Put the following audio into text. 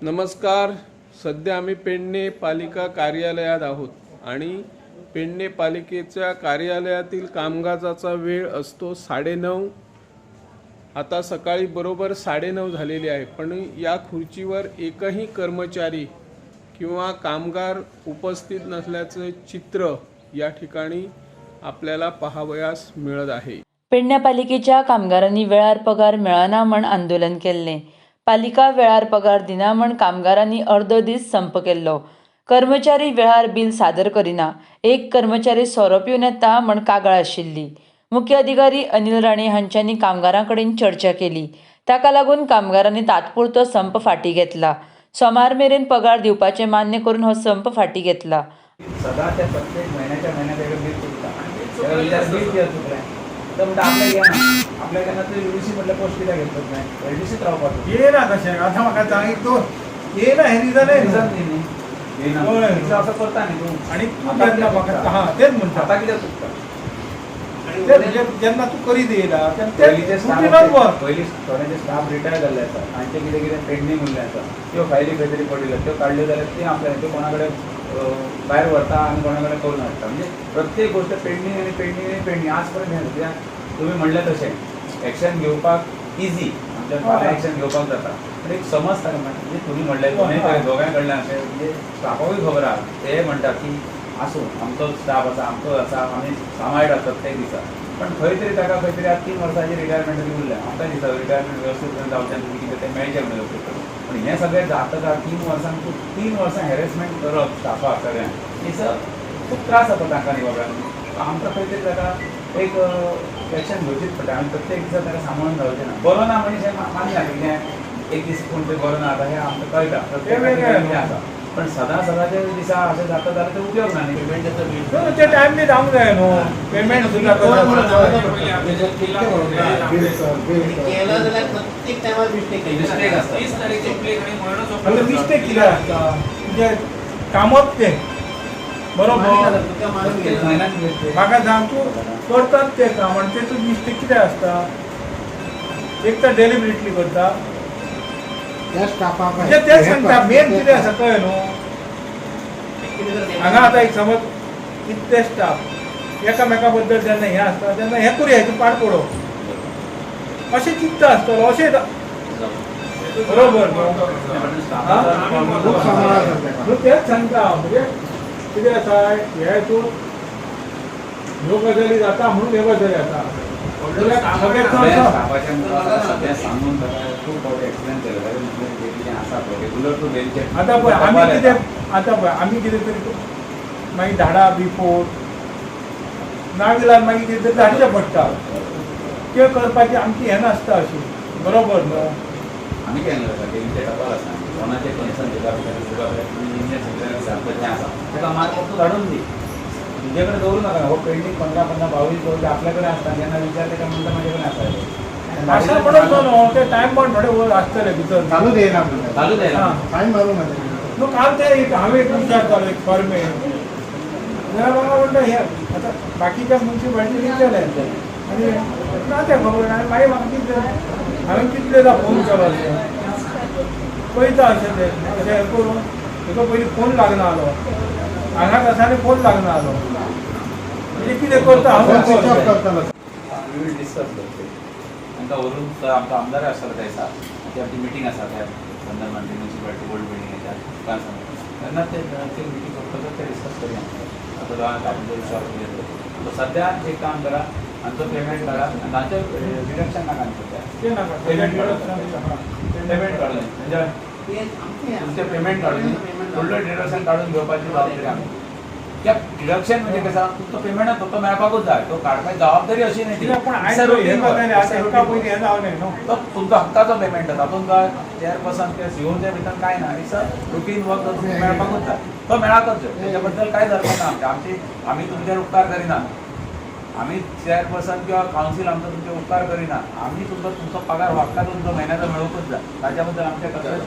नमस्कार. सध्या आम्ही पेडणे पालिका कार्यालयात आहोत आणि पेडणे पालिकेच्या कार्यालयातील कामकाजाचा वेळ असतो 9:30. आता सकाळी बरोबर 9:30 झालेली आहे, पण या खुर्चीवर एकही कर्मचारी किंवा कामगार उपस्थित नसल्याचे चित्र या ठिकाणी आपल्याला पाहावयास मिळत आहे. पेडणे पालिकेच्या कामगारांनी वेळार पगार मेळना म्हण आंदोलन केल्लें. पालिका वेळार पगार दिना म्हण कामगारांनी अर्दो दीस संप केल्लो. कर्मचारी वेळार बिल सादर करिना. एक कर्मचारी सोरो पिवन येता म्हण कागाळ आशिल्ली. मुख्य अधिकारी अनिल राणे हांच्यांनी कामगारां कडेन चर्चा केली. ताका लागून कामगारांनी तात्पुरतो संप फाटीं घेतला. सोमार मेरेन पगार दिवपाचें मान्य करून हो संप फाटीं घेतला. सदा त्या प्रत्येक महिन्याच्या बिल चुकता तर म्हणटा आपल्या केन्ना ते UDC म्हटलं पोस्ट कित्याक घेतलो नाही LDCत रावपाक येना कशें आतां म्हाका सांग एक दोन येना हें रिजन असं करता न्ही तूं आनी तूं जेन्ना म्हाका हां तेच म्हणटा आतां कित्याक चुकता जेन्ना तूं करीत येयला पयलींचे पयलीं थोड्यांचे स्टाफ रिटायर जाल्ले आसा तांचे कितें कितें पेंडींग उरलें आसा त्यो फायली खंय तरी पडिल्ल्यो त्यो काडल्यो जाल्यार ती आपल्या त्यो कोणा कडेन भायर व्हरता आनी कोणा कडेन करून हाडटा. म्हणजे प्रत्येक गोश्ट पेंडींग आज पर्यंत हें कित्याक तुमी म्हणलें तशें एक्शन घेवपाक इजी आमच्या फाल्यां एक्शन घेवपाक जाता. पण एक समज ताका म्हणजे तुमी म्हणलें दोगांय कडल्यान अशें म्हणजे स्टाफाकूय खबर आहा ते म्हणटा की आसूं आमचो स्टाफ आसा आमचो आसा आमी सांबाळटा प्रत्येक दिसा. पण खंय तरी ताका खंय तरी आज 3 वर्सांची रिटायरमेंट बी उरल्या. आमकां दिसता रिटायरमेंट व्यवस्थीत जावच्यान तुमी कितें तें मेळचें म्हणून अपेक्षा. पण हें सगळें जाता 3 वर्सां हॅरेसमेंट करप स्टाफाक सगळ्यांक खूब त्रास जाता तांकां न्ही बाबा. आमकां खंय तरी ताका एक एक्शन घेवचीच पडटा आनी प्रत्येक दिसा ताका सांबाळून रावचें ना. बरो ना म्हणजे मान्य कितें एक दीस कोण तरी बरो ना आतां हें आमकां कळटा प्रत्येक आसा. पण सदांचे दिसा अशें जाता जाल्यार ते उपयोग ना न्ही पेमेंट ते टायम बी जावंक जाय न्हू पेमेंट सुद्दां मिस्टेक आसता. मिस्टेक कितें आसता म्हणजे कामच तें बरोबर म्हाका सांग तूं करतात तें काम आनी तेतून मिस्टेक कितें आसता. एक तर डेलिबरेटली करता म्हणजे तेच सांगता मेन कितें आसा कळ्ळें न्हू. हांगा आतां एक समज कितले स्टाफ एकामेका बद्दल जेन्ना हें आसता तेन्ना हें करूया हेचो पाड पडोवप अशें चिंतता आसतलो अशें बरोबर न्हू तेच सांगता हांव. म्हणजे कितें आसा हे हितून ह्यो गजाली जाता म्हणून ह्यो गजाली जाता. स्टाफाच्या मुखार सगळें सांगून खूब फावटी एक्सप्लेन केलें जें कितें आसा पळय रेगुलर टू बेंचेर आतां पळय आमी कितें तरी मागीर धाडा बिफोर नाविलार मागीर कितें तरी धाडचें पडटा. त्यो करपाची आमची हें नासता अशी बरोबर न्हू. आमी केन्ना जाता डेलीचे टपाल आसा कोणाचें कन्सर्न इंजिनियर सगळें आसा ताका मार्क धाडून दी. तुजे कडेन दवरूं नाका हो पेंडींग 15-22 दवरले आपल्या कडेन आसता जेन्ना विचारले काय म्हणटा म्हाजे कडेन आसा अशें पडत न्हू ते टायम पण थोडे वर आसतले भितर चालू जायना टायम मारूंक न्हू. काल ते हांवें एक विचारतालो एक फॉर्मे जाल्यार म्हाका म्हणटा हे आतां बाकीच्या म्युन्सिपाल्टी विचारले आनी ना तें खबर ना. मागीर म्हाका कितें हांवें कितलेदा फोन केलो पळयता अशें तें अशें हें करून तेका पयलीं फोन लागना आलो हांगा कसांनी फोन लागना आलो म्हणजे कितें करता हांव डिस्कस करते तांकां व्हरून आमकां आमदार आसतलो त्या दिसा ती आमची मिटींग आसा त्या संदर्भात म्युन्सिपाल्टी ओल्ड बिल्डिंगेच्या तेन्ना ते मिटींग करतकच ते डिस्कस करुया. आतां दोगांक आपलो विचार घेतलो सद्या एक काम करा आमचो पेमेंट काडा आनी तांचें डिडक्शन नाका पेमेंट काडून म्हणजे तुमचें पेमेंट काडून फुडलें डिडक्शन काडून घेवपाची जबाबदारी आमी. कित्याक डिडक्शन म्हणजे कसं तुमचो पेमेंट तो मेळपाकूच जाय तो काडपाची जबाबदारी अशी न्ही तो तुमचो हक्काचो पेमेंट आसा तातूंत काय चेअरपर्सन किंवा सीओच्या भितर कांय ना रुटीन वर्क तुमकां मेळपाकूच जाय तो मेळाकच जाय. तेच्या बद्दल कांय धर्म ना आमी तुमचेर उपकार करिना. आमी चेअरपर्सन किंवा कावन्सील आमचो तुमचे उपकार करिना. आमी तुमचो पगार हक्काचो तुमचो म्हयन्याचो मेळोवपूच जाय ताच्या बद्दल आमचे कसलेच